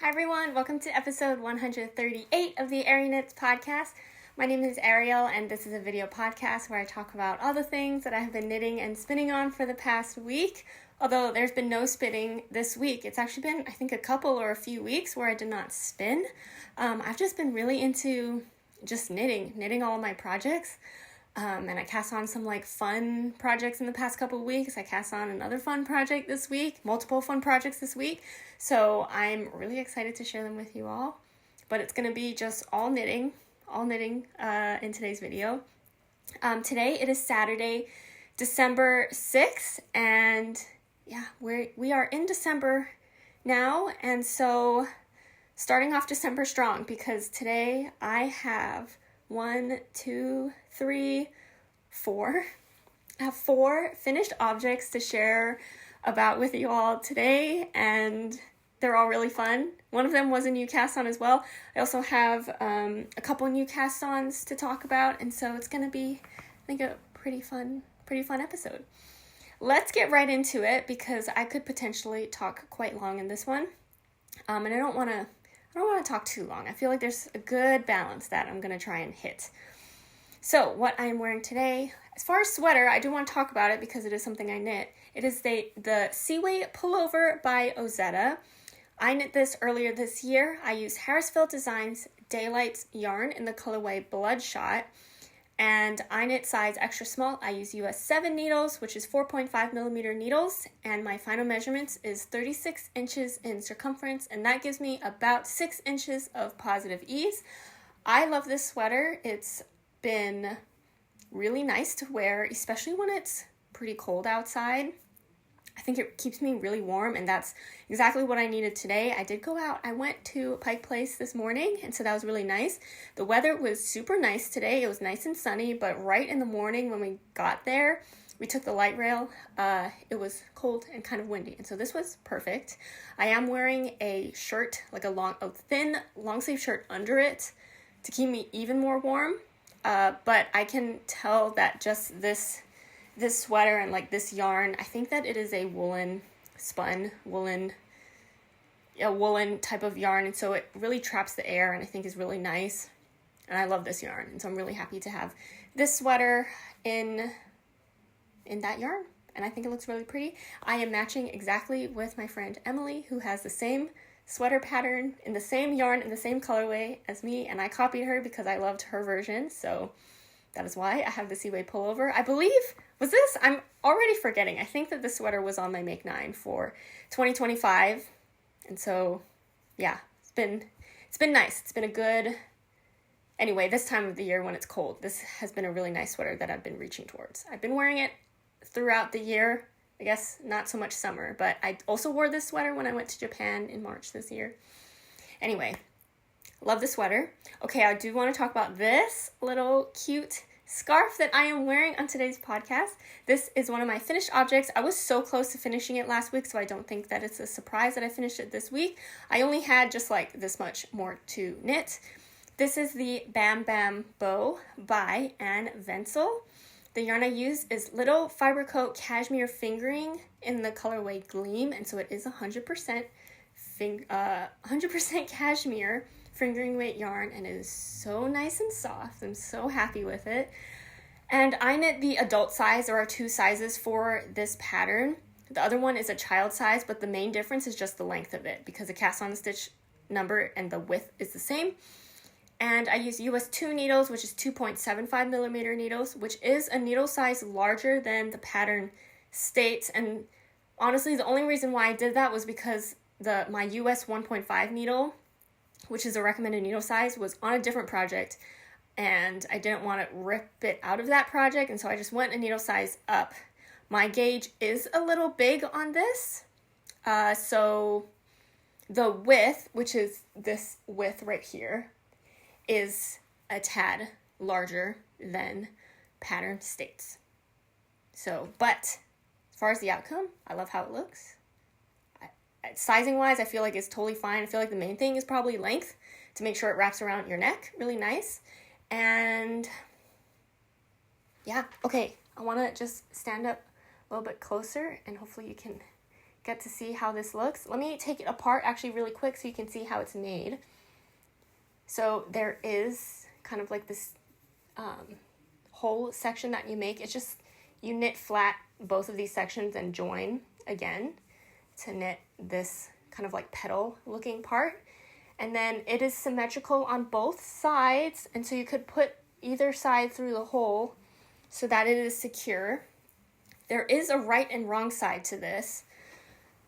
Hi everyone, welcome to episode 138 of the Arieknits podcast. My name is Ariel and this is a video podcast where I talk about all the things that I have been knitting and spinning on for the past week. Although there's been no spinning this week. It's actually been, I think, a couple or a few weeks where I did not spin. I've just been really into just knitting all of my projects. And I cast on some fun projects in the past couple of weeks. I cast on another fun project this week, multiple fun projects this week. So I'm really excited to share them with you all. But it's going to be just all knitting in today's video. Today it is Saturday, December 6th, and yeah, we are in December now, and so starting off December strong because today I have 4. I have 4 finished objects to share about with you all today, and they're all really fun. One of them was a new cast on as well. I also have a couple new cast ons to talk about, and so it's going to be, I think, a pretty fun episode. Let's get right into it because I could potentially talk quite long in this one, and I don't want to talk too long. I feel like there's a good balance that I'm going to try and hit. So what I'm wearing today, as far as sweater, I do want to talk about it because it is something I knit. It is the Seaway Pullover by Ozetta. I knit this earlier this year. I used Harrisville Designs Daylight yarn in the colorway Bloodshot. And I knit size extra small. I use US 7 needles, which is 4.5 millimeter needles. And my final measurements is 36 inches in circumference. And that gives me about 6 inches of positive ease. I love this sweater. It's been really nice to wear, especially when it's pretty cold outside. I think it keeps me really warm, and that's exactly what I needed today. I did go out. I went to Pike Place this morning, and so that was really nice. The weather was super nice today. It was nice and sunny, but right in the morning when we got there, we took the light rail. It was cold and kind of windy, and so this was perfect. I am wearing a shirt, like a thin long sleeve shirt under it to keep me even more warm. But I can tell that just this sweater and this yarn, I think that it is a woolen type of yarn, and so it really traps the air and I think is really nice. And I love this yarn, and so I'm really happy to have this sweater in that yarn, and I think it looks really pretty. I am matching exactly with my friend Emily, who has the same sweater pattern in the same yarn in the same colorway as me, and I copied her because I loved her version, so that is why I have the Seaway Pullover. I believe, I'm already forgetting. I think that the sweater was on my Make 9 for 2025, and so yeah, it's been nice. It's been a good, anyway, this time of the year when it's cold, this has been a really nice sweater that I've been reaching towards. I've been wearing it throughout the year. I guess not so much summer, but I also wore this sweater when I went to Japan in March this year. Anyway, love the sweater. Okay, I do want to talk about this little cute scarf that I am wearing on today's podcast. This is one of my finished objects. I was so close to finishing it last week, so I don't think that it's a surprise that I finished it this week. I only had just this much more to knit. This is the Bam Bam Bow by Anne Ventzel. The yarn I use is Little Fiber Coat Cashmere Fingering in the colorway Gleam, and so it is 100% cashmere fingering weight yarn, and it is so nice and soft. I'm so happy with it. And I knit the adult size. There are 2 sizes for this pattern. The other one is a child size, but the main difference is just the length of it because the cast on stitch number and the width is the same. And I use US 2 needles, which is 2.75 millimeter needles, which is a needle size larger than the pattern states. And honestly, the only reason why I did that was because my US 1.5 needle, which is a recommended needle size, was on a different project. And I didn't want to rip it out of that project, and so I just went a needle size up. My gauge is a little big on this. So the width, which is this width right here, is a tad larger than pattern states. So, but as far as the outcome, I love how it looks. Sizing wise, I feel like it's totally fine. I feel like the main thing is probably length to make sure it wraps around your neck really nice. And yeah, okay, I want to just stand up a little bit closer and hopefully you can get to see how this looks. Let me take it apart actually really quick so you can see how it's made. So there is kind of like this whole section that you make. It's just, you knit flat both of these sections and join again to knit this kind of like petal looking part. And then it is symmetrical on both sides, and so you could put either side through the hole so that it is secure. There is a right and wrong side to this.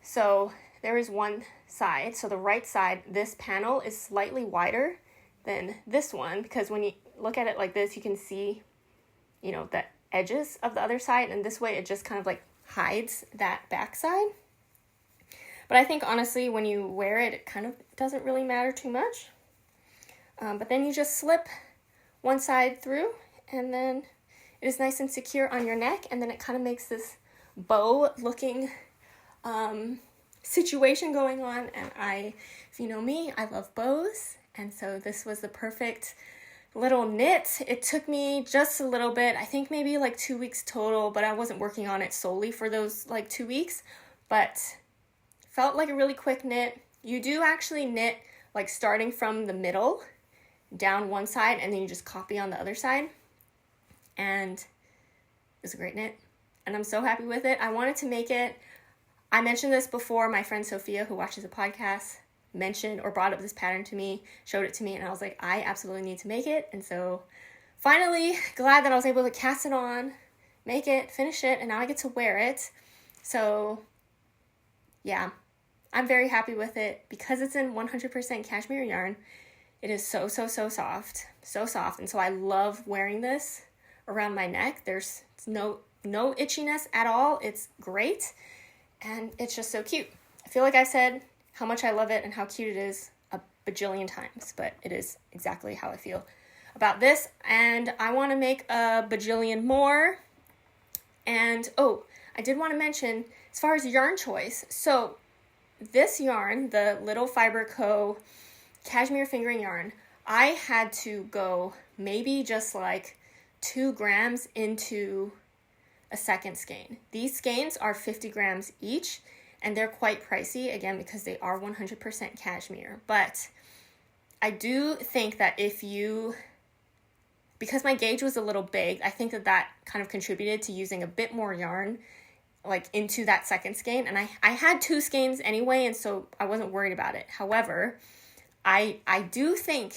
So there is one side. So the right side, this panel is slightly wider than this one, because when you look at it like this, you can see, you know, the edges of the other side, and this way it just kind of like hides that back side. But I think honestly, when you wear it, it kind of doesn't really matter too much. But then you just slip one side through, and then it is nice and secure on your neck, and then it kind of makes this bow looking situation going on. And if you know me, I love bows, and so this was the perfect little knit. It took me just a little bit, I think maybe like 2 weeks total, but I wasn't working on it solely for those like 2 weeks, but felt like a really quick knit. You do actually knit like starting from the middle down one side, and then you just copy on the other side, and it's a great knit, and I'm so happy with it. I wanted to make it, I mentioned this before, my friend Sophia, who watches the podcast, mentioned or brought up this pattern to me, showed it to me, and I was like, I absolutely need to make it. And so finally, glad that I was able to cast it on, make it, finish it, and now I get to wear it. So yeah, I'm very happy with it because it's in 100% cashmere yarn. It is so soft, and so I love wearing this around my neck. There's no itchiness at all. It's great, and it's just so cute. I feel like I said how much I love it and how cute it is a bajillion times, but it is exactly how I feel about this, and I want to make a bajillion more. And oh, I did want to mention, as far as yarn choice, so this yarn, the Little Fiber Co. Cashmere fingering yarn, I had to go maybe just like 2 grams into a second skein. These skeins are 50 grams each, and they're quite pricey, again, because they are 100% cashmere. But I do think that because my gauge was a little big, I think that kind of contributed to using a bit more yarn like into that second skein. And I had 2 skeins anyway, and so I wasn't worried about it. However, I do think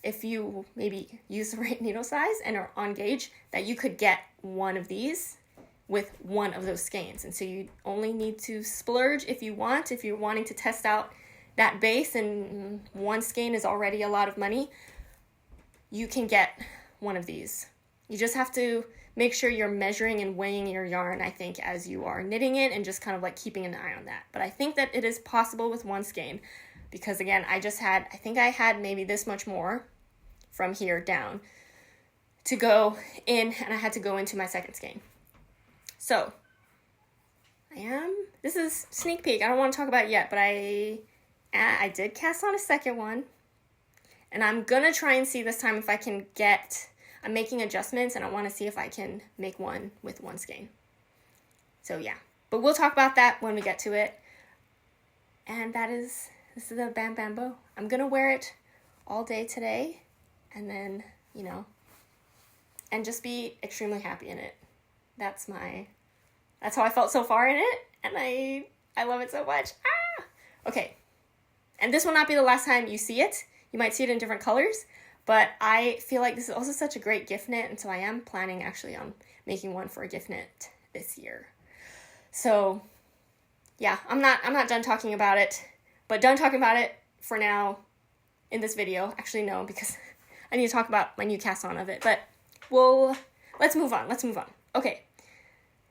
if you maybe use the right needle size and are on gauge, that you could get one of these with one of those skeins. And so you only need to splurge if you're wanting to test out that base, and one skein is already a lot of money, you can get one of these. You just have to make sure you're measuring and weighing your yarn, I think, as you are knitting it, and just kind of like keeping an eye on that. But I think that it is possible with one skein, because again, I think I had maybe this much more from here down to go in, and I had to go into my second skein. So this is sneak peek. I don't want to talk about it yet, but I did cast on a second one, and I'm gonna try and see this time if I can I'm making adjustments, and I want to see if I can make one with one skein. So yeah, but we'll talk about that when we get to it. And this is the Bam Bam Bow. I'm gonna wear it all day today, and then, and just be extremely happy in it. That's how I felt so far in it, and I love it so much. Okay, and this will not be the last time you see it. You might see it in different colors, but I feel like this is also such a great gift knit, and so I am planning actually on making one for a gift knit this year. So yeah, I'm not done talking about it, but done talking about it for now in this video. Actually, no, because I need to talk about my new cast on of it, but let's move on. Okay,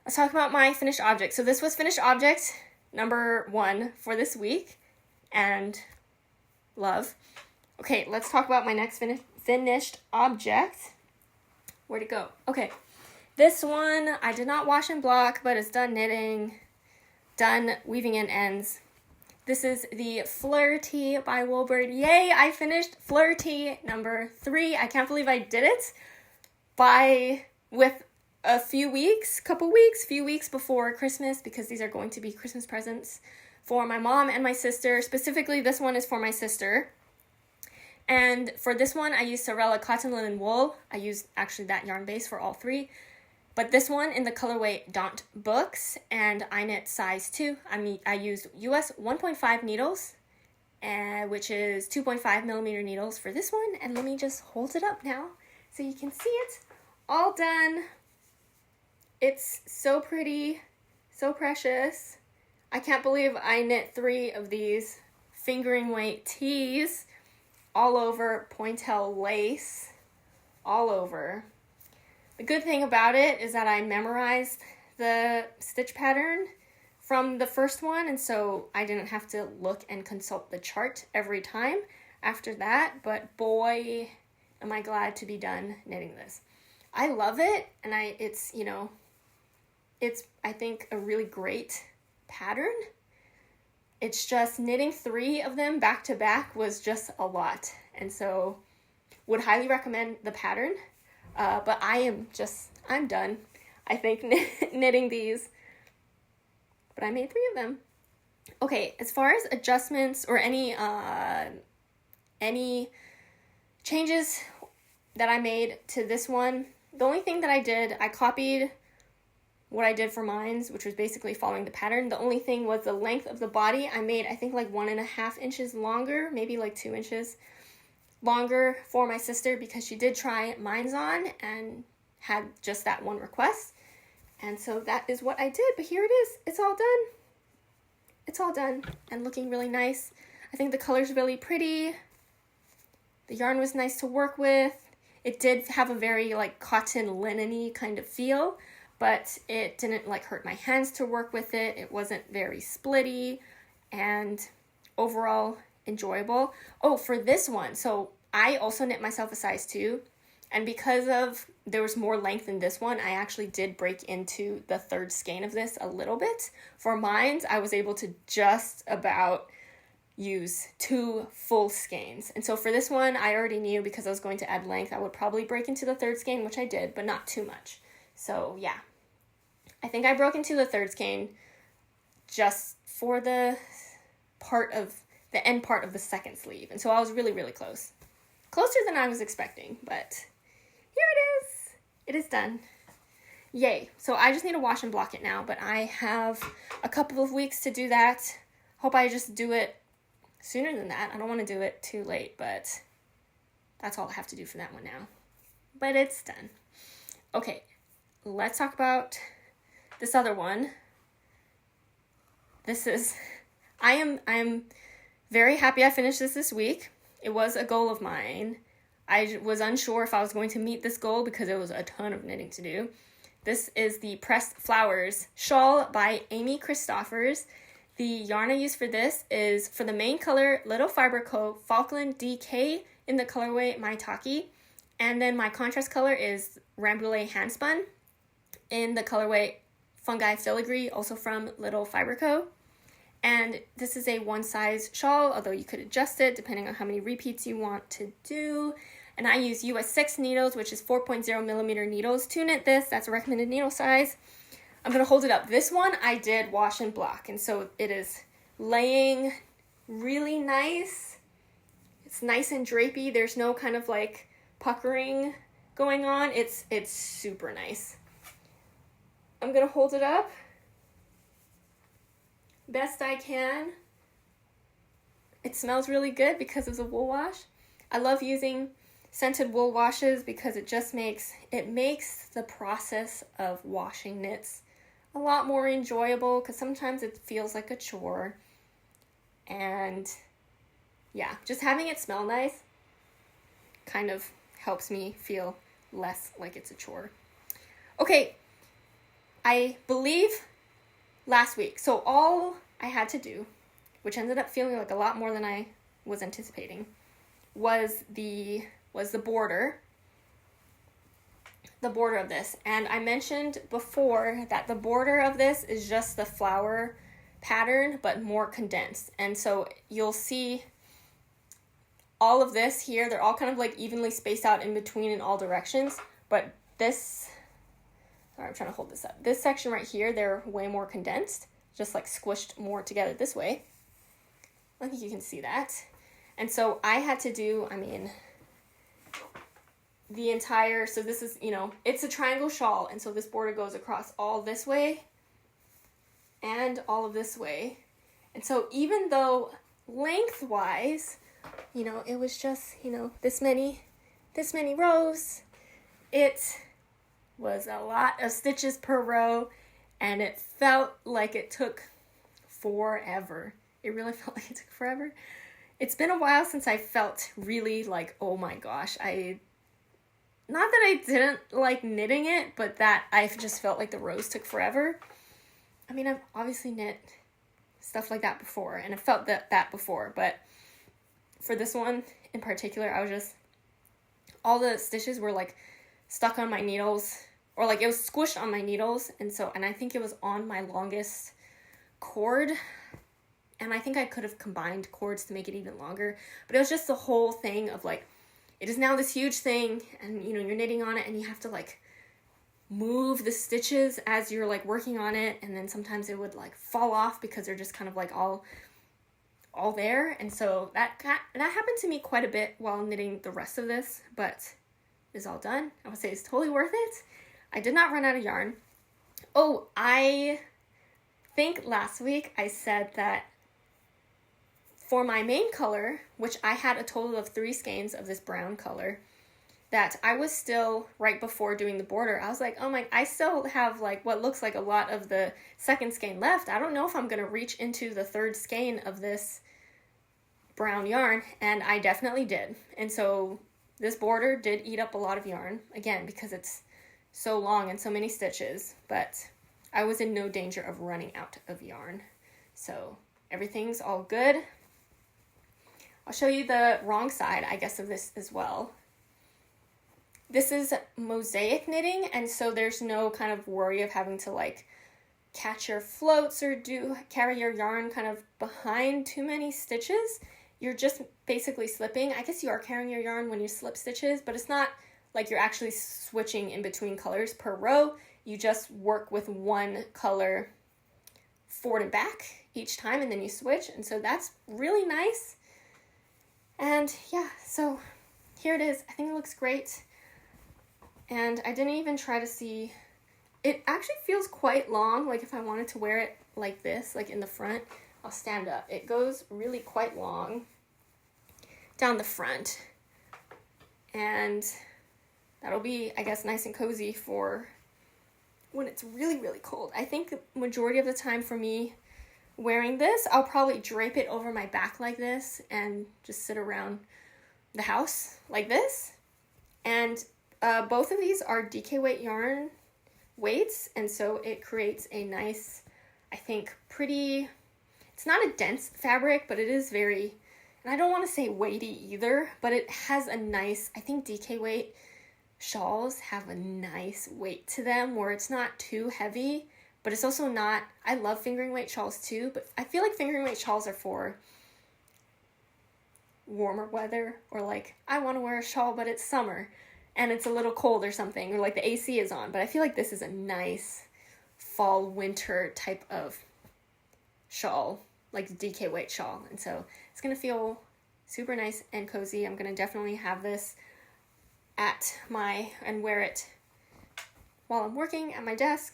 let's talk about my finished object. So this was finished object number 1 for this week, and love. Okay, let's talk about my next finished object. Where'd it go? Okay, this one I did not wash and block, but it's done knitting, done weaving in ends. This is the Fleur Tee by Woolbird. Yay, I finished Fleur Tee number 3. I can't believe I did it with a few weeks before Christmas, because these are going to be Christmas presents for my mom and my sister. Specifically, this one is for my sister. And for this one, I used Sewrella cotton linen wool. I used actually that yarn base for all three. But this one in the colorway Daunt Books, and I knit size 2. I used US 1.5 needles, which is 2.5 millimeter needles for this one. And let me just hold it up now so you can see it. All done. It's so pretty, so precious. I can't believe I knit 3 of these fingering weight tees all over pointel lace, all over. The good thing about it is that I memorized the stitch pattern from the first one, and so I didn't have to look and consult the chart every time after that, but boy, am I glad to be done knitting this. I love it, and it's I think a really great pattern. It's just knitting 3 of them back to back was just a lot. And so would highly recommend the pattern. But I'm done. I think knitting these. But I made 3 of them. Okay, as far as adjustments or any changes that I made to this one, the only thing that I did, I copied what I did for mine, which was basically following the pattern. The only thing was the length of the body. I made, I think, like 1.5 inches longer, maybe like 2 inches longer for my sister, because she did try mine's on and had just that one request. And so that is what I did. But here it is. It's all done. It's all done and looking really nice. I think the color's really pretty. The yarn was nice to work with. It did have a very like cotton linen-y kind of feel, but it didn't like hurt my hands to work with it. It wasn't very splitty, and overall enjoyable. Oh, for this one, so I also knit myself a size 2, and because of there was more length in this one, I actually did break into the 3rd skein of this a little bit. For mine, I was able to just about use 2 full skeins. And so for this one, I already knew because I was going to add length, I would probably break into the 3rd skein, which I did, but not too much. So yeah, I think I broke into the 3rd skein just for the end part of the 2nd sleeve. And so I was really, really close. Closer than I was expecting, but here it is. It is done. Yay. So I just need to wash and block it now, but I have a couple of weeks to do that. Hope I just do it sooner than that. I don't want to do it too late, but that's all I have to do for that one now. But it's done. Okay, let's talk about this other one. I am very happy I finished this week. It was a goal of mine. I was unsure if I was going to meet this goal because it was a ton of knitting to do. This is the Pressed Flowers shawl by Amy Christoffers. The yarn I use for this is, for the main color, Little Fiber Co. Falkland DK in the colorway Maitake. And then my contrast color is Rambouillet handspun in the colorway Fungi Filigree, also from Little Fiber Co. And this is a one size shawl, although you could adjust it depending on how many repeats you want to do. And I use US 6 needles, which is 4.0 millimeter needles to knit this. That's a recommended needle size. I'm going to hold it up. This one I did wash and block, and so it is laying really nice. It's nice and drapey. There's no kind of like puckering going on. It's super nice. I'm going to hold it up best I can. It smells really good because of the wool wash. I love using scented wool washes because it just makes the process of washing knits a lot more enjoyable, because sometimes it feels like a chore. And yeah, just having it smell nice kind of helps me feel less like it's a chore. Okay, I believe last week, so all I had to do, which ended up feeling like a lot more than I was anticipating, was the border of this. And I mentioned before that the border of this is just the flower pattern, but more condensed. And so you'll see all of this here, they're all kind of like evenly spaced out in between in all directions, but this sorry, I'm trying to hold this up. This section right here, they're way more condensed, just like squished more together this way. I think you can see that. And so I had to do, the entire, so this is, it's a triangle shawl, and so this border goes across all this way and all of this way. And so even though lengthwise, it was just, this many rows, it was a lot of stitches per row, and it felt like it took forever. It really felt like it took forever. It's been a while since I felt really like, oh my gosh, not that I didn't like knitting it, but that I just felt like the rows took forever. I've obviously knit stuff like that before, and I felt that before, but for this one in particular, I was just, all the stitches were like stuck on my needles, or like it was squished on my needles, and I think it was on my longest cord, and I think I could have combined cords to make it even longer, but it was just the whole thing of like, it is now this huge thing, and you're knitting on it, and you have to like move the stitches as you're like working on it, and then sometimes it would like fall off because they're just kind of like all there. And so that happened to me quite a bit while knitting the rest of this, but it's all done. I would say it's totally worth it. I did not run out of yarn. Oh, I think last week I said that for my main color, which I had a total of 3 skeins of this brown color, that I was still, right before doing the border, I was like, oh my, I still have like what looks like a lot of the second skein left. I don't know if I'm going to reach into the 3rd skein of this brown yarn, and I definitely did. And so this border did eat up a lot of yarn, again, because it's so long and so many stitches, but I was in no danger of running out of yarn. So everything's all good. I'll show you the wrong side, I guess, of this as well. This is mosaic knitting, and so there's no kind of worry of having to like catch your floats or carry your yarn kind of behind too many stitches. You're just basically slipping. I guess you are carrying your yarn when you slip stitches, but it's not like you're actually switching in between colors per row. You just work with one color forward and back each time, and then you switch, and so that's really nice. And yeah, so here it is. I think it looks great. And I didn't even try to see, it actually feels quite long. Like if I wanted to wear it like this, like in the front, I'll stand up. It goes really quite long down the front. And that'll be, I guess, nice and cozy for when it's really, really cold. I think the majority of the time for me wearing this, I'll probably drape it over my back like this and just sit around the house like this. And both of these are DK weight yarn weights, and so it creates a nice, I think, pretty, it's not a dense fabric, but it is very, and I don't want to say weighty either, but it has a nice, I think DK weight shawls have a nice weight to them where it's not too heavy, but it's also not, I love fingering weight shawls too, but I feel like fingering weight shawls are for warmer weather, or like, I want to wear a shawl, but it's summer and it's a little cold or something, or like the AC is on, but I feel like this is a nice fall winter type of shawl, like DK weight shawl, and so it's gonna feel super nice and cozy. I'm gonna definitely have this and wear it while I'm working at my desk.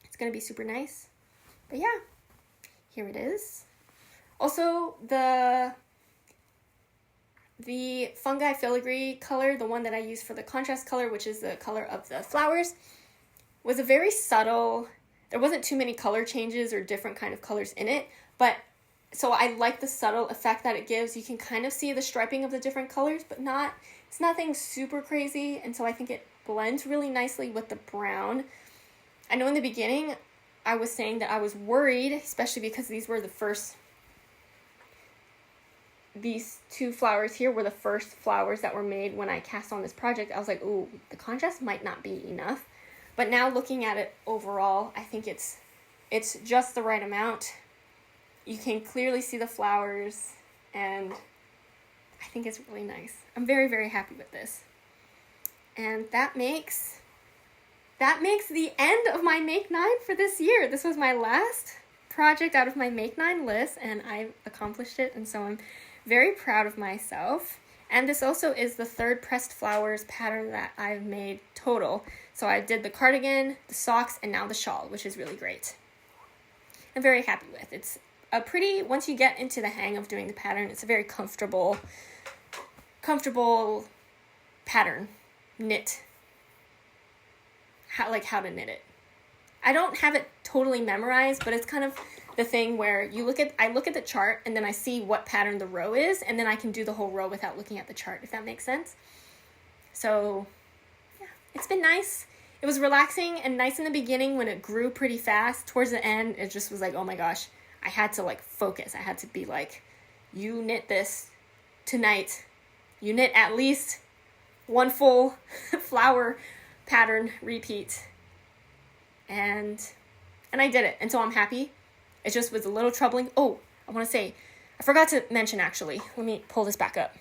It's gonna be super nice. But yeah, here it is. Also, the Fungi Filigree color, the one that I used for the contrast color, which is the color of the flowers, was a very subtle, there wasn't too many color changes or different kind of colors in it, but so I like the subtle effect that it gives. You can kind of see the striping of the different colors, but it's nothing super crazy, and so I think it blends really nicely with the brown. I know in the beginning I was saying that I was worried, especially because these 2 flowers here were the first flowers that were made when I cast on this project. I was like, ooh, the contrast might not be enough. But now looking at it overall, I think it's just the right amount. You can clearly see the flowers, and I think it's really nice. I'm very, very happy with this. And that that makes the end of my Make 9 for this year. This was my last project out of my Make 9 list, and I've accomplished it, and so I'm very proud of myself. And this also is the third pressed flowers pattern that I've made total. So I did the cardigan, the socks, and now the shawl, which is really great. I'm very happy with. It's a pretty, once you get into the hang of doing the pattern, it's a very comfortable pattern, knit, how to knit it. I don't have it totally memorized, but it's kind of the thing where I look at the chart and then I see what pattern the row is, and then I can do the whole row without looking at the chart, if that makes sense. So yeah, it's been nice. It was relaxing and nice in the beginning when it grew pretty fast. Towards the end, it just was like, oh my gosh, I had to focus. I had to be like, you knit this tonight. You knit at least one full flower pattern repeat. And I did it, and so I'm happy. It just was a little troubling. Oh, I want to say, I forgot to mention actually. Let me pull this back up.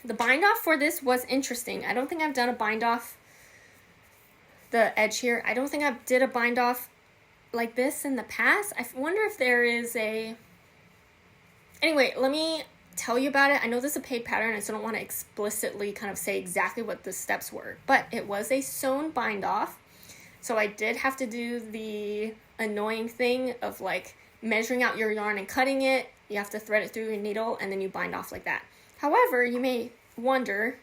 The bind off for this was interesting. I don't think I've done a bind off the edge here. I don't think I did a bind off like this in the past. I wonder if there is a... Anyway, let me tell you about it. I know this is a paid pattern. I still don't want to explicitly kind of say exactly what the steps were, but it was a sewn bind off. So I did have to do the annoying thing of measuring out your yarn and cutting it. You have to thread it through your needle and then you bind off like that. However, you may wonder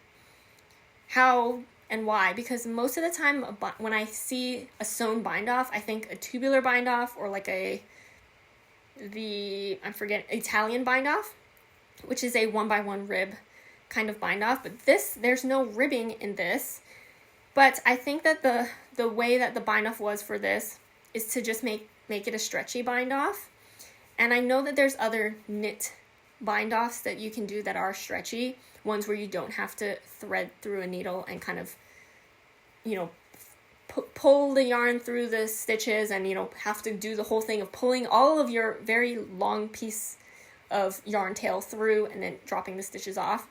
how and why, because most of the time when I see a sewn bind off, I think a tubular bind off or Italian bind off, which is a 1x1 rib kind of bind off. But there's no ribbing in this. But I think that the way that the bind off was for this is to just make it a stretchy bind off. And I know that there's other knit bind offs that you can do that are stretchy, ones where you don't have to thread through a needle and kind of, pull the yarn through the stitches and, have to do the whole thing of pulling all of your very long piece of yarn tail through and then dropping the stitches off.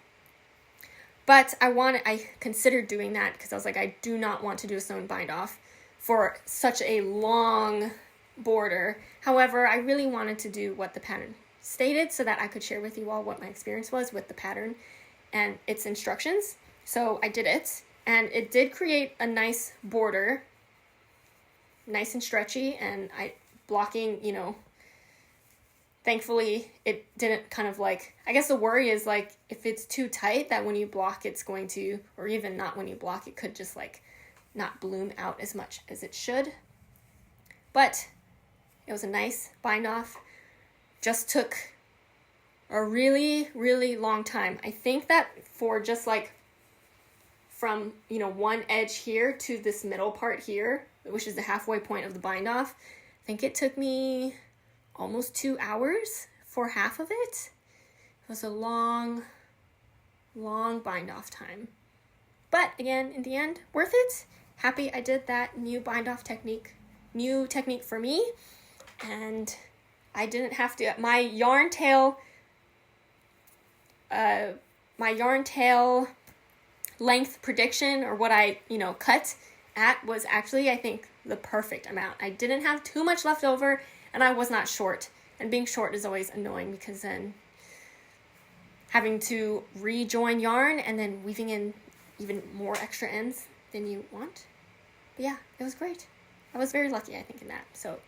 But I considered doing that because I was like, I do not want to do a sewn bind off for such a long border. However, I really wanted to do what the pattern stated so that I could share with you all what my experience was with the pattern and its instructions. So I did it, and it did create a nice border, nice and stretchy, and blocking, thankfully it didn't kind of I guess the worry is if it's too tight that when you block it's going to, or even not when you block, it could just not bloom out as much as it should. But it was a nice bind off. Just took a really, really long time. I think that for just from, one edge here to this middle part here, which is the halfway point of the bind off, I think it took me almost 2 hours for half of it. It was a long, long bind off time. But again, in the end, worth it. Happy I did that new bind off technique. New technique for me. And I didn't have to, my yarn tail length prediction, or what I, cut at, was actually, I think, the perfect amount. I didn't have too much left over, and I was not short. And being short is always annoying because then having to rejoin yarn and then weaving in even more extra ends than you want. But yeah, it was great. I was very lucky, I think, in that. So,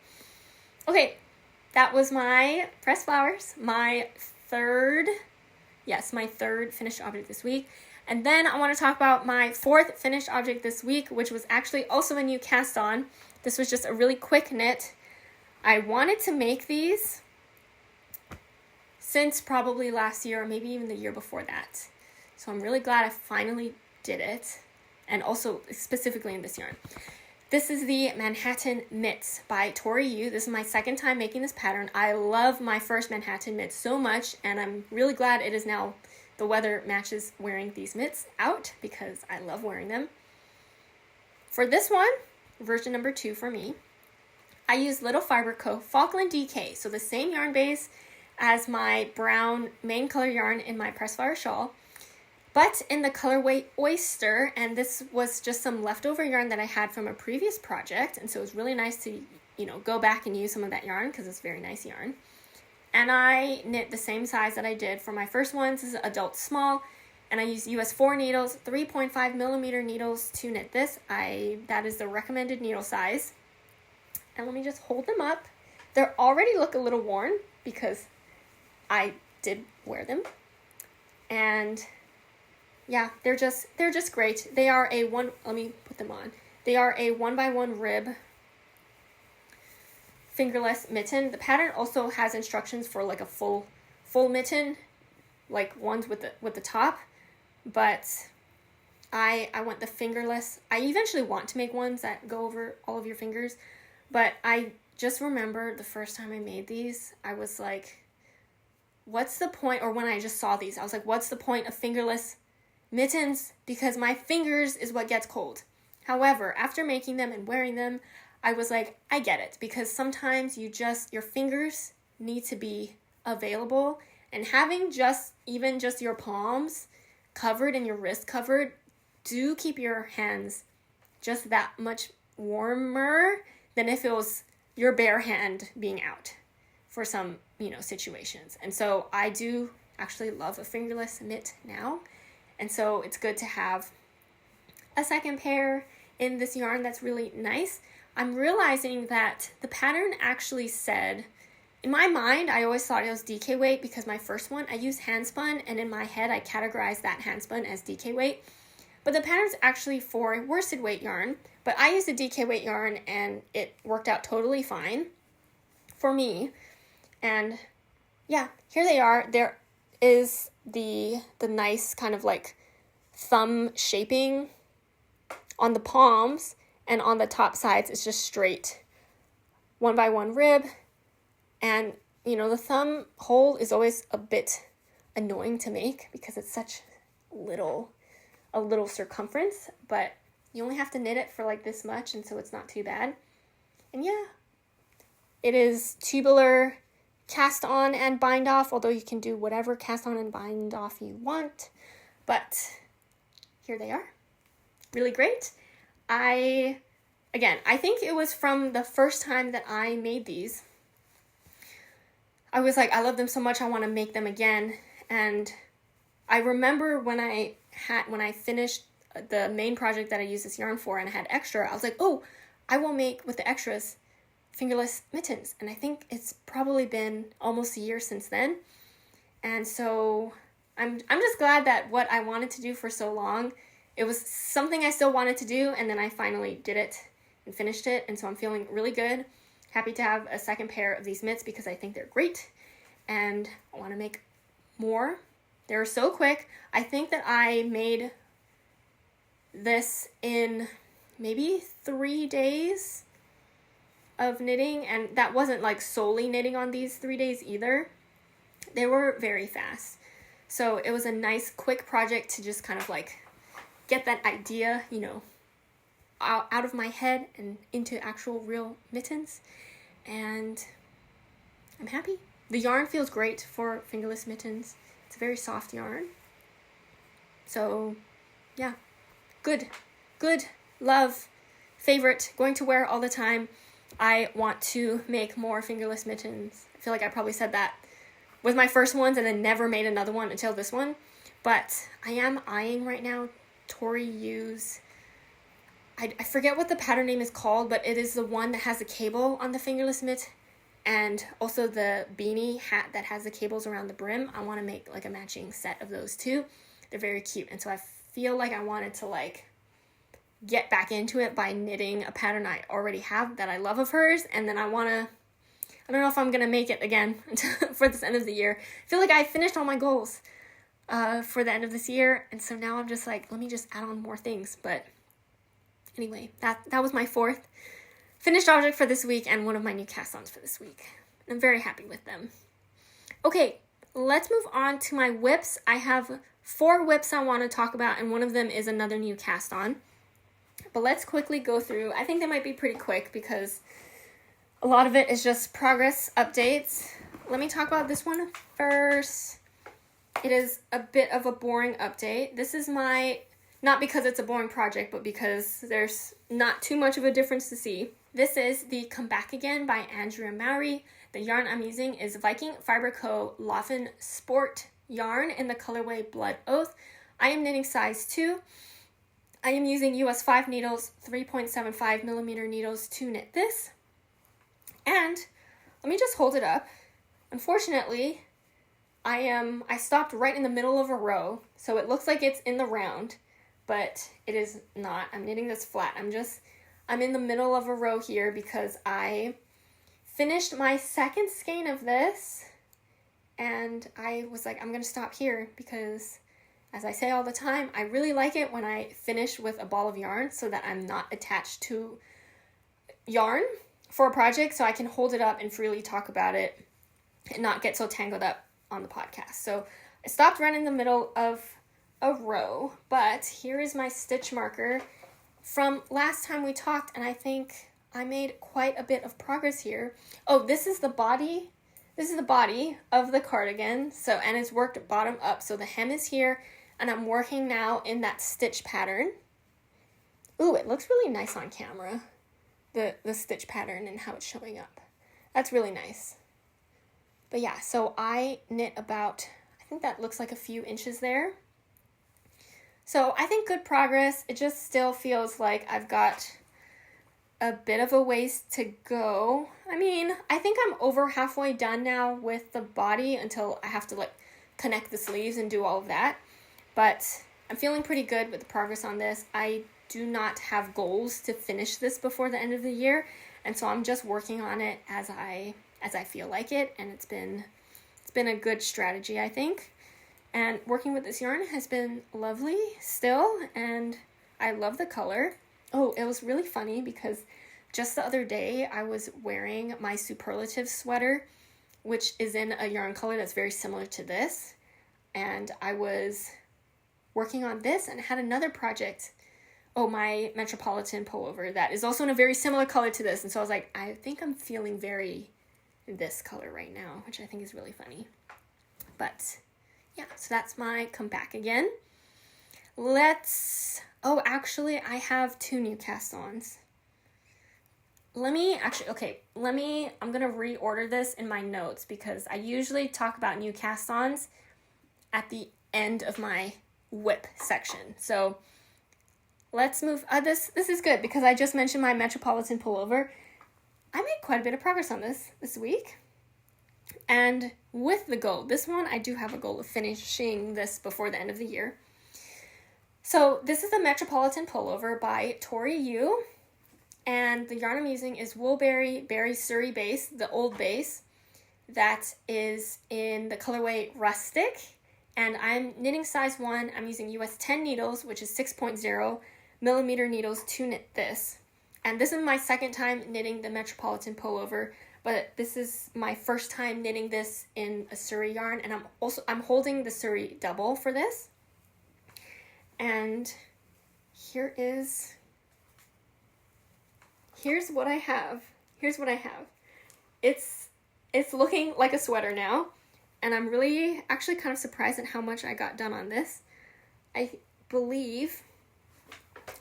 okay, that was my pressed flowers, my third finished object this week. And then I want to talk about my fourth finished object this week, which was actually also a new cast on. This was just a really quick knit. I wanted to make these since probably last year or maybe even the year before that. So I'm really glad I finally did it, and also specifically in this yarn. This is the Manhattan Mitts by Tori. This is my second time making this pattern. I love my first Manhattan mitts so much, and I'm really glad it is now, the weather matches wearing these mitts out because I love wearing them. For this one, version number 2 for me, I used Little Fiber Co. Falkland DK, so the same yarn base as my brown main color yarn in my pressed flower shawl. but in the colorway Oyster, and this was just some leftover yarn that I had from a previous project, and so it was really nice to, go back and use some of that yarn because it's very nice yarn. And I knit the same size that I did for my first ones. This is adult small, and I used US 4 needles, 3.5 millimeter needles to knit this. That is the recommended needle size. And let me just hold them up. They already look a little worn because I did wear them. And yeah, they're just great. They are let me put them on. They are a 1x1 rib fingerless mitten. The pattern also has instructions for like a full mitten, like ones with the top, but I want the fingerless. I eventually want to make ones that go over all of your fingers, but I just remember the first time I made these, I was like, what's the point? Or when I just saw these, I was like, what's the point of fingerless mittens? Because my fingers is what gets cold. However, after making them and wearing them, I was like, I get it, because sometimes your fingers need to be available, and having just your palms covered and your wrist covered do keep your hands just that much warmer than if it was your bare hand being out for some, situations. And so I do actually love a fingerless mitt now, and so it's good to have a second pair in this yarn that's really nice. I'm realizing that the pattern actually said, in my mind, I always thought it was DK weight because my first one, I used handspun, and in my head, I categorized that handspun as DK weight. But the pattern's actually for a worsted weight yarn, but I used a DK weight yarn, and it worked out totally fine for me. And yeah, here they are. There is the nice kind of like thumb shaping on the palms, and on the top sides, it's just straight 1x1 rib. And, the thumb hole is always a bit annoying to make because it's such a little circumference, but you only have to knit it for like this much, and so it's not too bad. And yeah, it is tubular cast on and bind off, although you can do whatever cast on and bind off you want. But here they are. Really great. I think it was from the first time that I made these. I was like, I love them so much, I want to make them again. And I remember when I finished the main project that I used this yarn for and I had extra, I was like, oh, I will make with the extras fingerless mittens. And I think it's probably been almost a year since then. And so I'm just glad that what I wanted to do for so long, it was something I still wanted to do, and then I finally did it and finished it, and so I'm feeling really good. Happy to have a second pair of these mitts because I think they're great, and I want to make more. They're so quick. I think that I made this in maybe 3 days of knitting, and that wasn't like solely knitting on these 3 days either. They were very fast. So it was a nice quick project to just kind of like get that idea, out of my head and into actual real mittens. And I'm happy. The yarn feels great for fingerless mittens. It's a very soft yarn. So yeah, good, love, favorite, going to wear all the time. I want to make more fingerless mittens. I feel like I probably said that with my first ones and then never made another one until this one. But I am eyeing right now Tori use, I forget what the pattern name is called, but it is the one that has the cable on the fingerless mitt and also the beanie hat that has the cables around the brim. I want to make like a matching set of those two. They're very cute, and so I feel like I wanted to like get back into it by knitting a pattern I already have that I love of hers, and then I don't know if I'm gonna make it again for this end of the year. I feel like I finished all my goals for the end of this year, and so now I'm just like, let me just add on more things. But anyway, that was my fourth finished object for this week and one of my new cast-ons for this week. I'm very happy with them. Okay, let's move on to my whips. I have 4 whips I want to talk about, and one of them is another new cast-on. But let's quickly go through. I think they might be pretty quick because a lot of it is just progress updates. Let me talk about this one first. it is a bit of a boring update. This is not because it's a boring project, but because there's not too much of a difference to see. This is the Comebackigan by Andrea Mowry. The yarn I'm using is Viking Fiber Co. Lofn Sport yarn in the colorway Blood Oath. I am knitting size 2. I am using US 5 needles, 3.75 millimeter needles to knit this. And let me just hold it up. Unfortunately, I stopped right in the middle of a row, so it looks like it's in the round, but it is not. I'm knitting this flat. I'm in the middle of a row here because I finished my second skein of this, and I was like, I'm going to stop here because, as I say all the time, I really like it when I finish with a ball of yarn so that I'm not attached to yarn for a project, so I can hold it up and freely talk about it and not get so tangled up on the podcast. So I stopped right in the middle of a row, but here is my stitch marker from last time we talked, and I think I made quite a bit of progress here. Oh, this is the body. This is the body of the cardigan. So, and it's worked bottom up. So the hem is here, and I'm working now in that stitch pattern. Ooh, it looks really nice on camera. The stitch pattern and how it's showing up. That's really nice. But yeah, so I knit about, I think that looks like a few inches there. So I think good progress. It just still feels like I've got a bit of a ways to go. I mean, I think I'm over halfway done now with the body until I have to like connect the sleeves and do all of that. But I'm feeling pretty good with the progress on this. I do not have goals to finish this before the end of the year, and so I'm just working on it as I feel like it, and it's been a good strategy, I think. And working with this yarn has been lovely still, and I love the color. Oh, it was really funny because just the other day I was wearing my superlative sweater, which is in a yarn color that's very similar to this, and I was working on this and had another project, my Metropolitan pullover, that is also in a very similar color to this, and so I was like, I think I'm feeling very this color right now, which I think is really funny. But yeah, so that's my Comebackigan. Actually, I have 2 new cast-ons. I'm gonna reorder this in my notes because I usually talk about new cast-ons at the end of my whip section. So let's move, this is good because I just mentioned my Metropolitan pullover. I made quite a bit of progress on this week. And with the goal, this one, I do have a goal of finishing this before the end of the year. So this is the Metropolitan pullover by Tori. And the yarn I'm using is Woolberry Berry Suri base, the old base. That is in the colorway Rustic. And I'm knitting size 1. I'm using US 10 needles, which is 6.0 millimeter needles to knit this. And this is my second time knitting the Metropolitan pullover, but this is my first time knitting this in a Suri yarn, and I'm holding the Suri double for this. And here's what I have. It's looking like a sweater now, and I'm really actually kind of surprised at how much I got done on this. I believe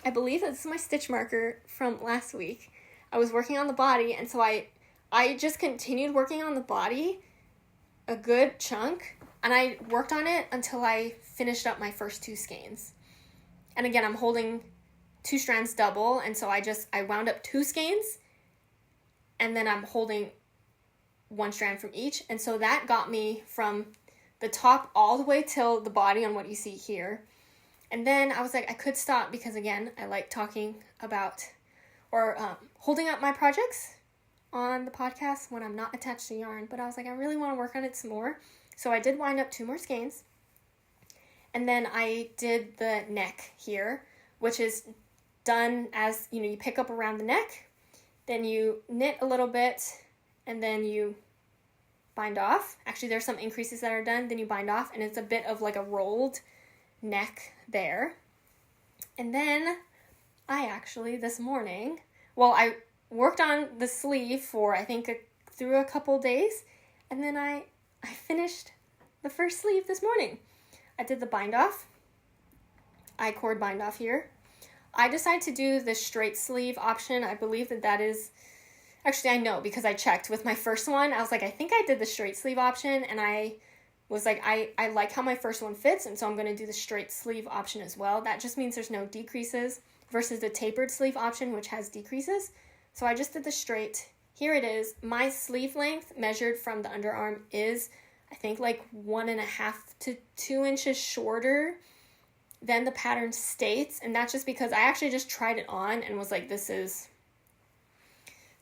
that this is my stitch marker from last week. I was working on the body, and so I just continued working on the body a good chunk, and I worked on it until I finished up my first 2 skeins. And again, I'm holding 2 strands double, and so I wound up 2 skeins, and then I'm holding 1 strand from each, and so that got me from the top all the way till the body on what you see here. And then I was like, I could stop because, again, I like talking about or holding up my projects on the podcast when I'm not attached to yarn. But I was like, I really want to work on it some more. So I did wind up 2 more skeins. And then I did the neck here, which is done as, you pick up around the neck. Then you knit a little bit, and then you bind off. Actually, there's some increases that are done. Then you bind off, and it's a bit of like a rolled neck there. And then I actually this morning, I worked on the sleeve for I think through a couple days, and then I finished the first sleeve this morning. I did the bind off, I-cord bind off here. I decided to do the straight sleeve option. I believe that is, actually I know because I checked with my first one. I was like, I think I did the straight sleeve option, and I was like, I like how my first one fits, and so I'm going to do the straight sleeve option as well. That just means there's no decreases versus the tapered sleeve option, which has decreases. So I just did the straight. Here it is. My sleeve length measured from the underarm is, I think, like 1.5 to 2 inches shorter than the pattern states. And that's just because I actually just tried it on and was like, this is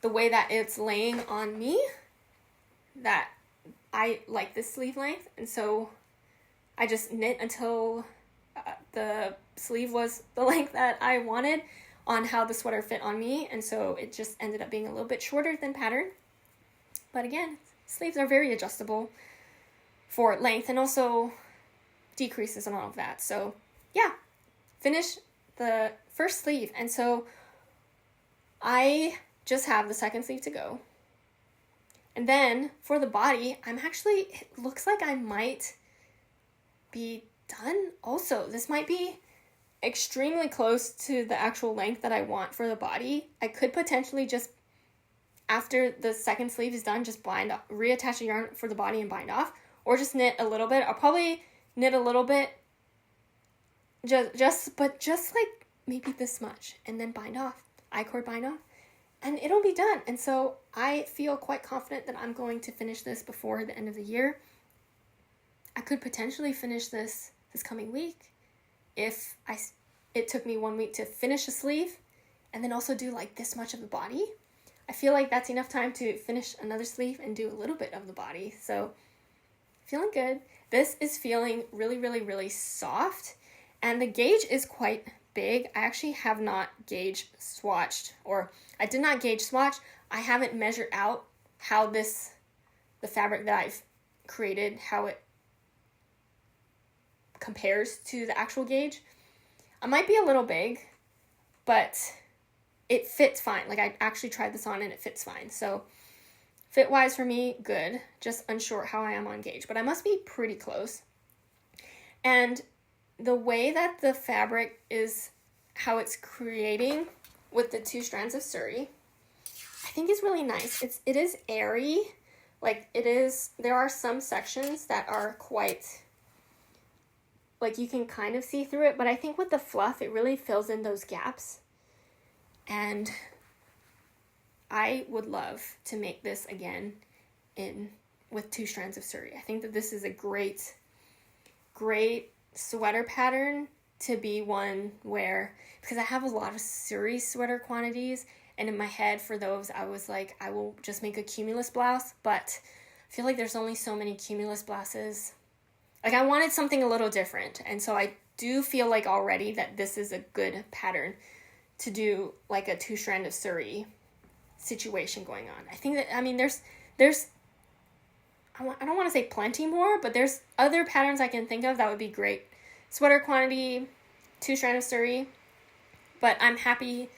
the way that it's laying on me, that I like this sleeve length. And so I just knit until the sleeve was the length that I wanted on how the sweater fit on me. And so it just ended up being a little bit shorter than pattern. But again, sleeves are very adjustable for length and also decreases and all of that. So yeah, finish the first sleeve. And so I just have the second sleeve to go. And then for the body, it looks like I might be done also. This might be extremely close to the actual length that I want for the body. I could potentially just, after the second sleeve is done, just reattach the yarn for the body and bind off, or just knit a little bit. I'll probably knit a little bit, just like maybe this much, and then bind off, I-cord bind off, and it'll be done. And so I feel quite confident that I'm going to finish this before the end of the year. I could potentially finish this coming week if it took me 1 week to finish a sleeve and then also do like this much of the body. I feel like that's enough time to finish another sleeve and do a little bit of the body. So feeling good. This is feeling really, really, really soft, and the gauge is quite big. I actually have not gauge swatched, or I did not gauge swatch. I haven't measured out how the fabric that I've created, how it compares to the actual gauge. I might be a little big, but it fits fine. Like, I actually tried this on and it fits fine. So fit wise for me, good. Just unsure how I am on gauge, but I must be pretty close. And the way that the fabric is, how it's creating with the 2 strands of Suri, I think is really nice. It is airy. Like, there are some sections that are quite, like, you can kind of see through it, but I think with the fluff, it really fills in those gaps. And I would love to make this again with 2 strands of Suri. I think that this is a great sweater pattern to be one where, because I have a lot of Suri sweater quantities, and in my head for those, I was like, I will just make a cumulus blouse, but I feel like there's only so many cumulus blouses. Like, I wanted something a little different, and so I do feel like already that this is a good pattern to do like a 2 strand of Suri situation going on. I think that, I mean, there's I don't want to say plenty more, but there's other patterns I can think of that would be great. Sweater quantity, 2 strand of Suri, but I'm happy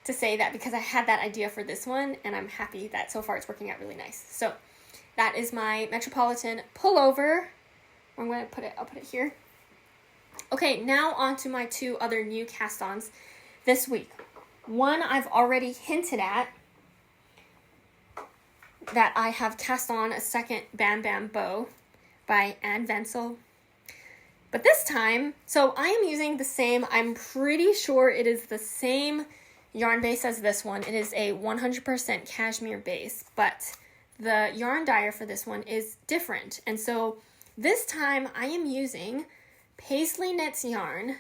to say that because I had that idea for this one, and I'm happy that so far it's working out really nice. So that is my Metropolitan pullover. I'm going to I'll put it here. Okay, now on to my 2 other new cast-ons this week. One I've already hinted at, that I have cast on a second Bam Bam bow by Anne Ventzel. But this time, so I am using the same, I'm pretty sure it is the same yarn base as this one. It is a 100% cashmere base, but the yarn dyer for this one is different. And so this time I am using Paisley Knits yarn.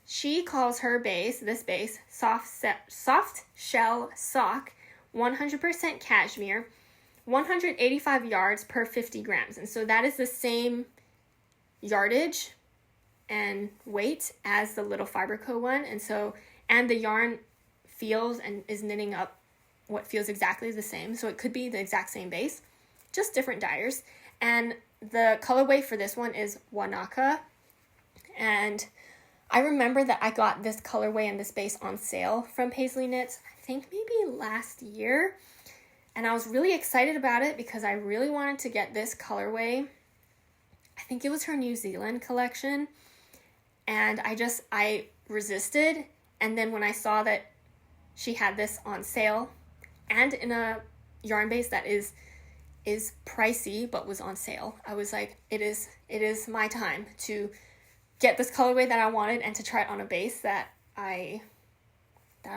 She calls her base, this base, soft shell sock, 100% cashmere, 185 yards per 50 grams. And so that is the same yardage and weight as the Little Fiber Co. one. And the yarn feels and is knitting up what feels exactly the same. So it could be the exact same base, just different dyers. And the colorway for this one is Wanaka. And I remember that I got this colorway and this base on sale from Paisley Knits, I think maybe last year. And I was really excited about it because I really wanted to get this colorway. I think it was her New Zealand collection. And I resisted. And then when I saw that she had this on sale and in a yarn base that is pricey but was on sale, I was like, it is my time to get this colorway that I wanted and to try it on a base that I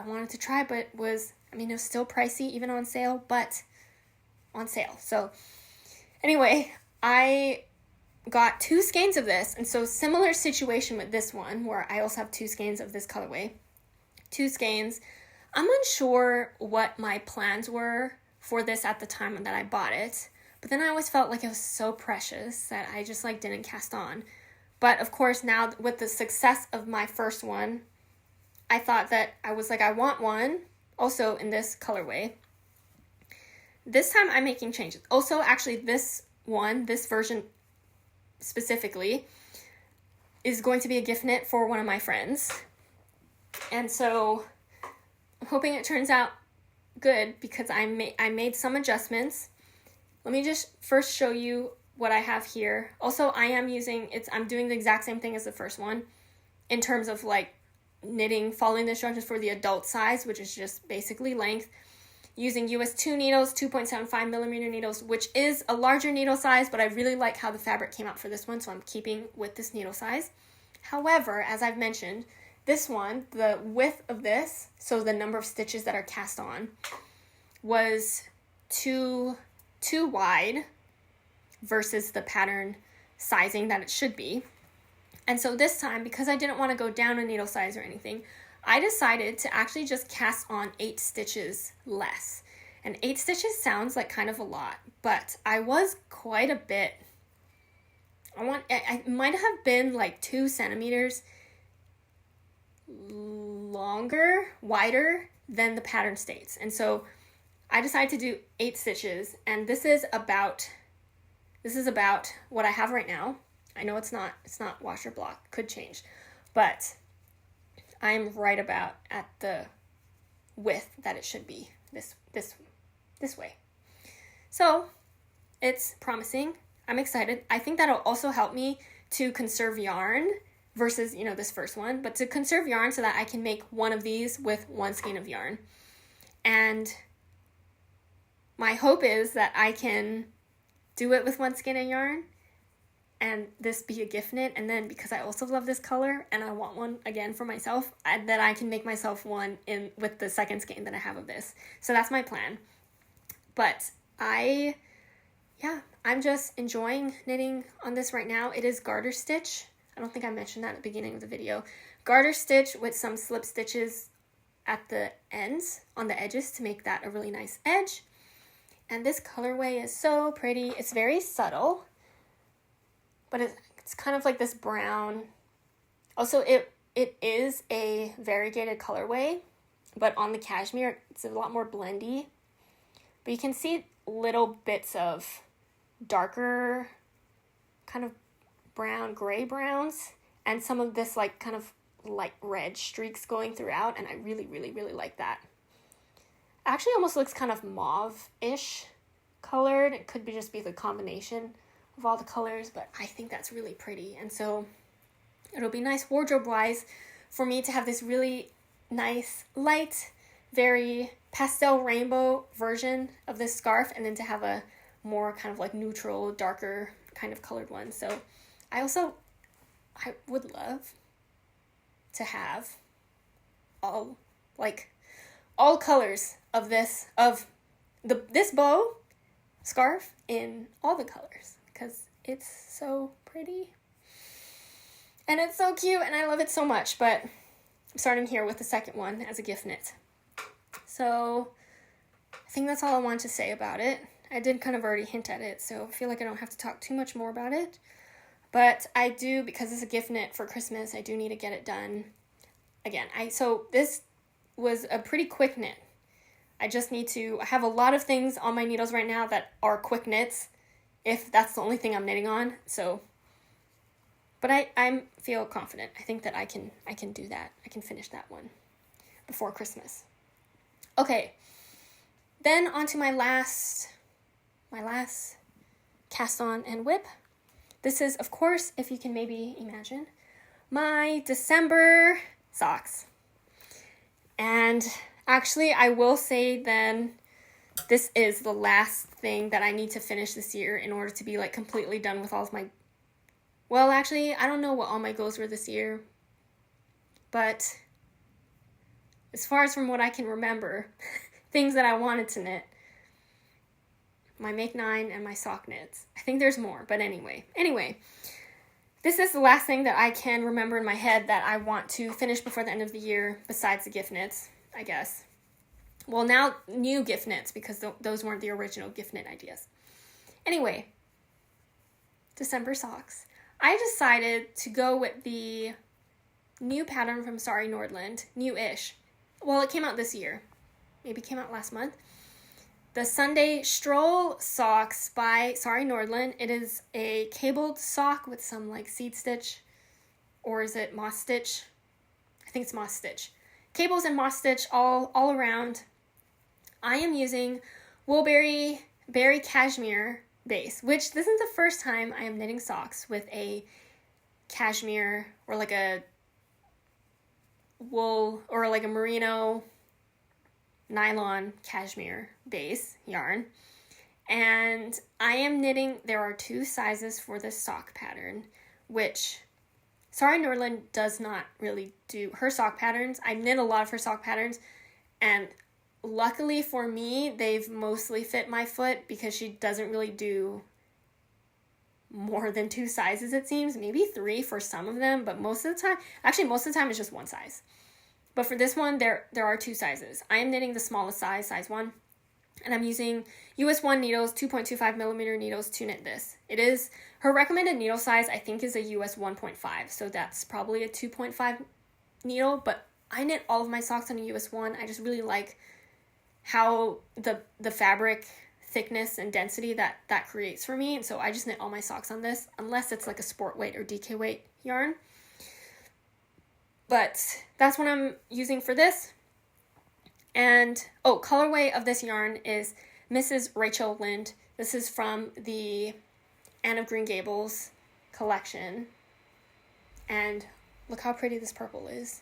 wanted to try, but it was still pricey even on sale, but on sale. So anyway, I got 2 skeins of this, and so similar situation with this one where I also have 2 skeins of this colorway. 2 skeins. I'm unsure what my plans were for this at the time that I bought it, but then I always felt like it was so precious that I just didn't cast on. But of course, now with the success of my first one, I thought that I was like, I want one also in this colorway. This time I'm making changes. Also, actually, this version specifically is going to be a gift knit for one of my friends. And so I'm hoping it turns out good because I made some adjustments. Let me just first show you what I have here. Also, I'm doing the exact same thing as the first one in terms of knitting, following the instructions for the adult size, which is just basically length, using US 2 needles, 2.75 millimeter needles, which is a larger needle size, but I really like how the fabric came out for this one, so I'm keeping with this needle size. However, as I've mentioned, this one, the width of this, so the number of stitches that are cast on, was too wide versus the pattern sizing that it should be. And so this time, because I didn't want to go down a needle size or anything, I decided to actually just cast on 8 stitches less. And 8 stitches sounds like kind of a lot, but I was quite a bit. I might have been 2 centimeters wider than the pattern states. And so I decided to do 8 stitches, and this is about what I have right now. I know it's not washer block, could change, but I'm right about at the width that it should be, this way. So it's promising. I'm excited. I think that'll also help me to conserve yarn versus, this first one, but to conserve yarn so that I can make one of these with 1 skein of yarn. And my hope is that I can do it with 1 skein of yarn and this be a gift knit, and then because I also love this color and I want one again for myself, that I can make myself one with the second skein that I have of this. So that's my plan. But I'm just enjoying knitting on this right now. It is garter stitch. I don't think I mentioned that at the beginning of the video. Garter stitch with some slip stitches at the ends, on the edges, to make that a really nice edge. And this colorway is so pretty. It's very subtle, but it's kind of like this brown. Also, it is a variegated colorway, but on the cashmere, it's a lot more blendy. But you can see little bits of darker kind of brown, gray browns, and some of this kind of light red streaks going throughout, and I really, really, really like that. Actually almost looks kind of mauve-ish colored. It could just be the combination of all the colors, but I think that's really pretty. And so it'll be nice wardrobe-wise for me to have this really nice, light, very pastel rainbow version of this scarf, and then to have a more kind of neutral, darker kind of colored one. So I would love to have all colors of this bow scarf in all the colors, because it's so pretty and it's so cute and I love it so much. But I'm starting here with the second one as a gift knit. So I think that's all I want to say about it. I did kind of already hint at it, so I feel like I don't have to talk too much more about it. But I do, because it's a gift knit for Christmas, I do need to get it done. Again, so this was a pretty quick knit. I have a lot of things on my needles right now that are quick knits, if that's the only thing I'm knitting on. So, but I feel confident. I think that I can do that. I can finish that one before Christmas. Okay, then on to my last cast on and whip. This is, of course, if you can maybe imagine, my December socks. And actually, I will say then, this is the last thing that I need to finish this year in order to be like completely done with all of my, well, actually, I don't know what all my goals were this year, but as far as from what I can remember, things that I wanted to knit, my Make 9 and my sock knits. I think there's more, but anyway, this is the last thing that I can remember in my head that I want to finish before the end of the year, besides the gift knits, I guess. Well, now new gift knits, because those weren't the original gift knit ideas. Anyway, December socks. I decided to go with the new pattern from Sari Nordland, new-ish. Well, it came out this year. Maybe it came out last month. The Sunday Stroll socks by Sari Nordland. It is a cabled sock with some like seed stitch, or is it moss stitch? I think it's moss stitch. Cables and moss stitch all around. I am using Woolberry Berry Cashmere base, which this is the first time I am knitting socks with a cashmere or like a wool or like a merino nylon cashmere base yarn. And I am knitting, there are 2 sizes for this sock pattern, which Sari Nordland does not really do her sock patterns. I knit a lot of her sock patterns, and luckily for me, they've mostly fit my foot because she doesn't really do more than 2 sizes, it seems. Maybe 3 for some of them, but most of the time it's just 1 size. But for this one, there are 2 sizes. I am knitting the smallest size, size 1, and I'm using US 1 needles, 2.25 millimeter needles to knit this. It is, her recommended needle size, I think, is a US 1.5, so that's probably a 2.5 needle, but I knit all of my socks on a US 1. I just really like how the fabric thickness and density that creates for me, and so I just knit all my socks on this, unless it's like a sport weight or DK weight yarn. But that's what I'm using for this. And colorway of this yarn is Mrs. Rachel Lind. This is from the Anne of Green Gables collection, and look how pretty this purple is.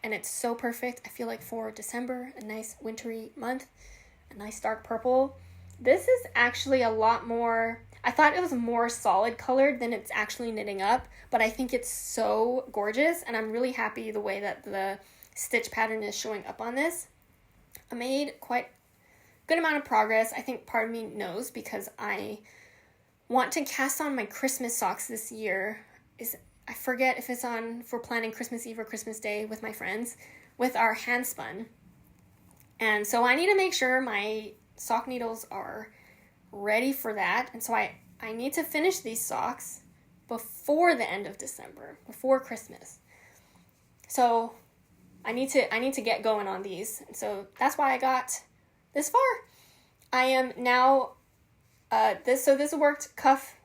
And it's so perfect, I feel like, for December, a nice wintry month, a nice dark purple. This is actually a lot more, I thought it was more solid colored than it's actually knitting up, but I think it's so gorgeous, and I'm really happy the way that the stitch pattern is showing up on this. I made quite a good amount of progress. I think part of me knows because I want to cast on my Christmas socks this year. I forget if it's on for planning Christmas Eve or Christmas Day with my friends with our handspun. And so I need to make sure my sock needles are ready for that. And so I need to finish these socks before the end of December, before Christmas. So I need to get going on these. And so that's why I got this far. I am now, this worked cuff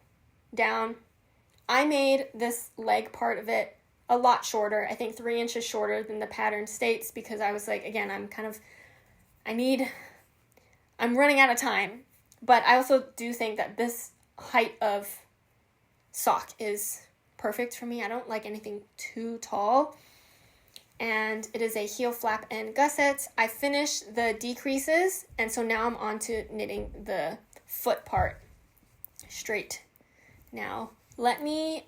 down. I made this leg part of it a lot shorter, I think 3 inches shorter than the pattern states, because I was like, again, I'm running out of time, but I also do think that this height of sock is perfect for me. I don't like anything too tall, and it is a heel flap and gusset. I finished the decreases, and so now I'm on to knitting the foot part straight now. Let me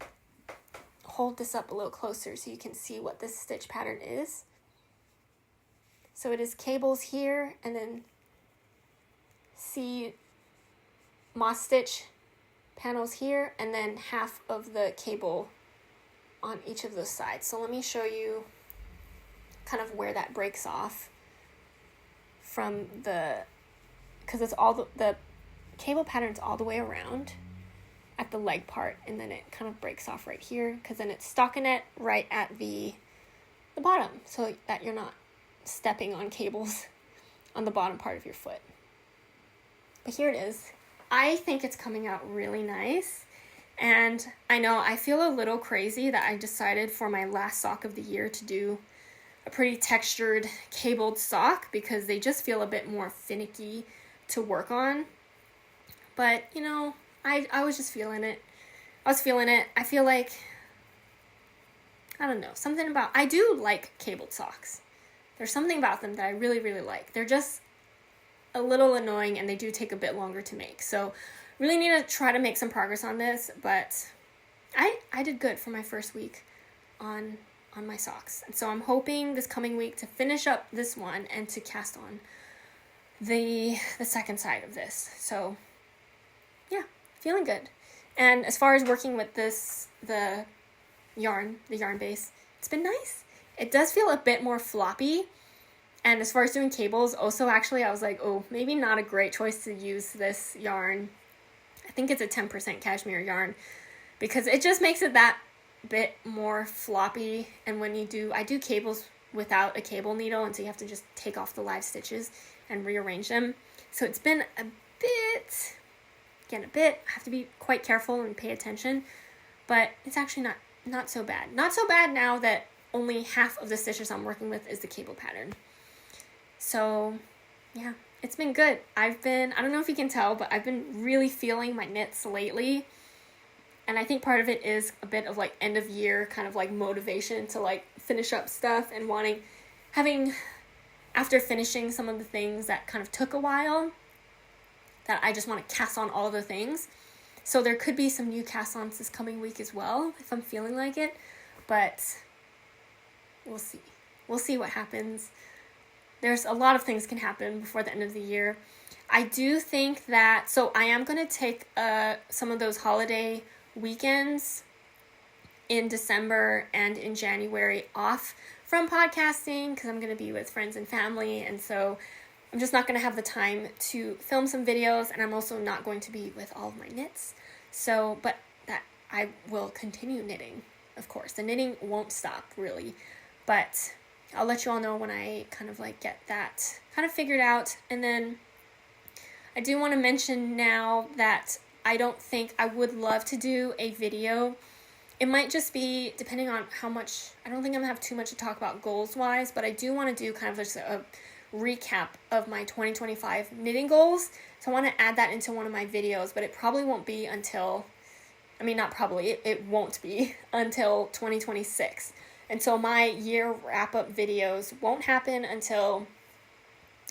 hold this up a little closer so you can see what this stitch pattern is. So it is cables here, and then see moss stitch panels here, and then half of the cable on each of those sides. So let me show you kind of where that breaks off from because it's all the cable pattern's all the way around at the leg part, and then it kind of breaks off right here, because then it's stockinette right at the bottom, so that you're not stepping on cables on the bottom part of your foot. But here it is. I think it's coming out really nice, and I know I feel a little crazy that I decided for my last sock of the year to do a pretty textured cabled sock, because they just feel a bit more finicky to work on. But, you know, I was just feeling it. I was feeling it. I feel like, I don't know, something about, I do like cabled socks. There's something about them that I really, really like. They're just a little annoying, and they do take a bit longer to make. So really need to try to make some progress on this, but I did good for my first week on my socks. And so I'm hoping this coming week to finish up this one and to cast on the second side of this. So yeah, feeling good. And as far as working with the yarn base, it's been nice. It does feel a bit more floppy. And as far as doing cables, also actually I was like, oh, maybe not a great choice to use this yarn. I think it's a 10% cashmere yarn, because it just makes it that bit more floppy. And when I do cables without a cable needle, and so you have to just take off the live stitches and rearrange them. So it's been a bit, I have to be quite careful and pay attention, but it's actually not so bad. Not so bad now that only half of the stitches I'm working with is the cable pattern. So yeah, it's been good. I don't know if you can tell, but I've been really feeling my knits lately. And I think part of it is a bit of like end of year kind of like motivation to like finish up stuff, and after finishing some of the things that kind of took a while, that I just want to cast on all the things. So there could be some new cast-ons this coming week as well, if I'm feeling like it. But we'll see. We'll see what happens. There's a lot of things can happen before the end of the year. I do think that, so I am going to take some of those holiday weekends in December and in January off from podcasting, because I'm going to be with friends and family, and so I'm just not going to have the time to film some videos, and I'm also not going to be with all of my knits. So, but that I will continue knitting, of course. The knitting won't stop, really, but I'll let you all know when I kind of like get that kind of figured out. And then I do want to mention now that I would love to do a video. It might just be depending on how much, I don't think I'm going to have too much to talk about goals wise, but I do want to do kind of just a recap of my 2025 knitting goals. So I want to add that into one of my videos, but it probably won't be until, it won't be until 2026. And so my year wrap-up videos won't happen until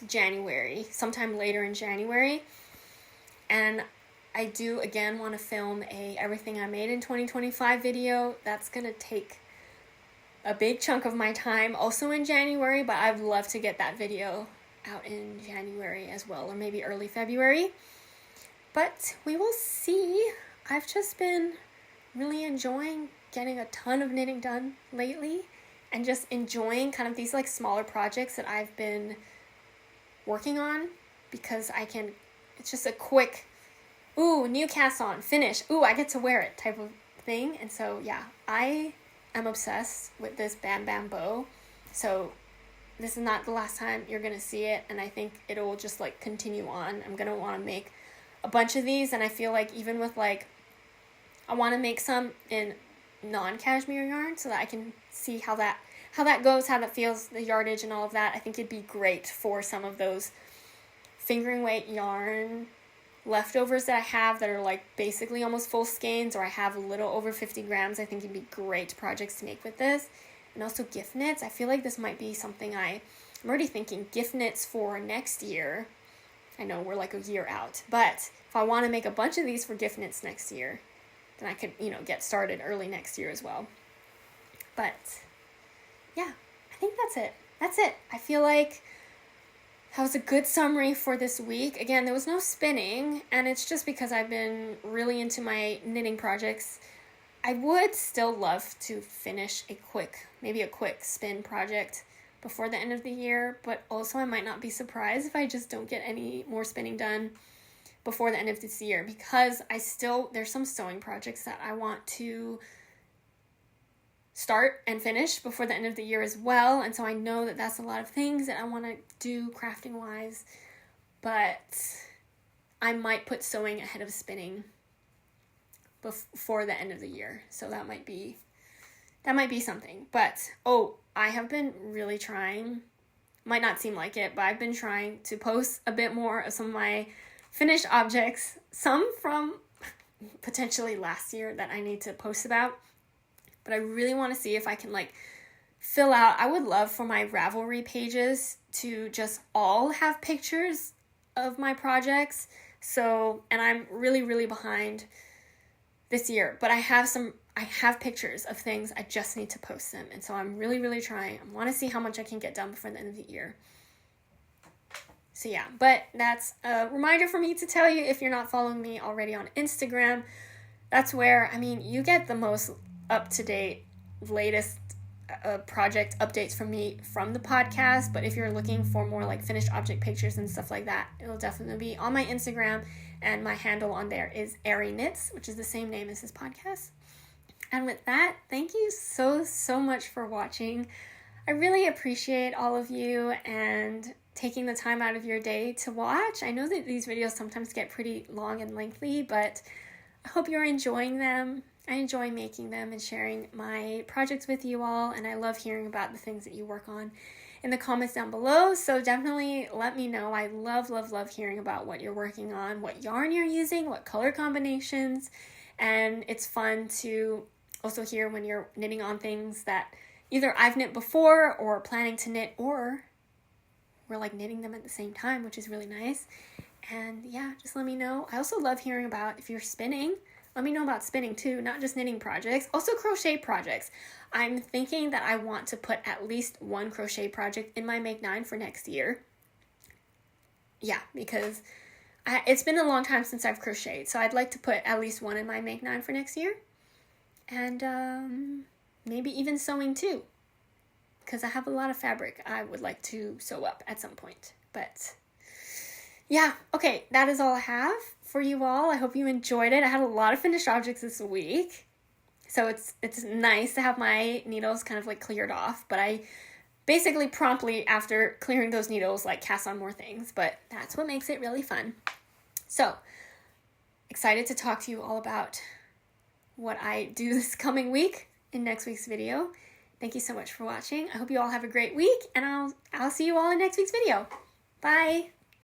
January, sometime later in January. And I do, again, want to film a Everything I Made in 2025 video. That's going to take a big chunk of my time also in January, but I'd love to get that video out in January as well, or maybe early February. But we will see. I've just been really enjoying getting a ton of knitting done lately, and just enjoying kind of these like smaller projects that I've been working on, because it's just a quick, ooh, new cast on, finish, ooh, I get to wear it type of thing. And so yeah, I am obsessed with this Bam Bam bow. So this is not the last time you're gonna see it, and I think it'll just like continue on. I'm gonna want to make a bunch of these, and I feel like even with like, I want to make some in non-cashmere yarn so that I can see how that goes, how that feels, the yardage and all of that. I think it'd be great for some of those fingering weight yarn leftovers that I have that are like basically almost full skeins, or I have a little over 50 grams. I think it'd be great projects to make with this. And also gift knits. I feel like this might be something I'm already thinking gift knits for next year. I know we're like a year out, but if I want to make a bunch of these for gift knits next year, then I could, get started early next year as well. But yeah, I think that's it. I feel like that was a good summary for this week. Again, there was no spinning, and it's just because I've been really into my knitting projects. I would still love to finish maybe a quick spin project before the end of the year, but also I might not be surprised if I just don't get any more spinning done before the end of this year, because there's some sewing projects that I want to start and finish before the end of the year as well. And so I know that that's a lot of things that I want to do crafting wise, but I might put sewing ahead of spinning before the end of the year. So that might be something. But I have been really trying, might not seem like it, but I've been trying to post a bit more of some of my finished objects, some from potentially last year that I need to post about. But I really want to see if I can like fill out, I would love for my Ravelry pages to just all have pictures of my projects. So, and I'm really, really behind this year, but I have pictures of things. I just need to post them. And so I'm really, really trying. I want to see how much I can get done before the end of the year. So yeah, but that's a reminder for me to tell you, if you're not following me already on Instagram, that's where, I mean, you get the most up-to-date, latest project updates from me from the podcast. But if you're looking for more like finished object pictures and stuff like that, it'll definitely be on my Instagram, and my handle on there is arieknits, which is the same name as this podcast. And with that, thank you so much for watching. I really appreciate all of you and taking the time out of your day to watch. I know that these videos sometimes get pretty long and lengthy, but I hope you're enjoying them. I enjoy making them and sharing my projects with you all, and I love hearing about the things that you work on in the comments down below. So definitely let me know. I love hearing about what you're working on, what yarn you're using, what color combinations, and it's fun to also hear when you're knitting on things that either I've knit before or planning to knit, or we're like knitting them at the same time, which is really nice. And yeah, just let me know. I also love hearing about if you're spinning. Let me know about spinning too, not just knitting projects, also crochet projects. I'm thinking that I want to put at least one crochet project in my Make 9 for next year. Yeah, because it's been a long time since I've crocheted, so I'd like to put at least one in my Make 9 for next year. And maybe even sewing too, because I have a lot of fabric I would like to sew up at some point. But yeah, okay, that is all I have for you all. I hope you enjoyed it. I had a lot of finished objects this week, so it's nice to have my needles kind of like cleared off, but I basically promptly after clearing those needles like cast on more things, but that's what makes it really fun. So excited to talk to you all about what I do this coming week in next week's video. Thank you so much for watching. I hope you all have a great week, and I'll see you all in next week's video. Bye.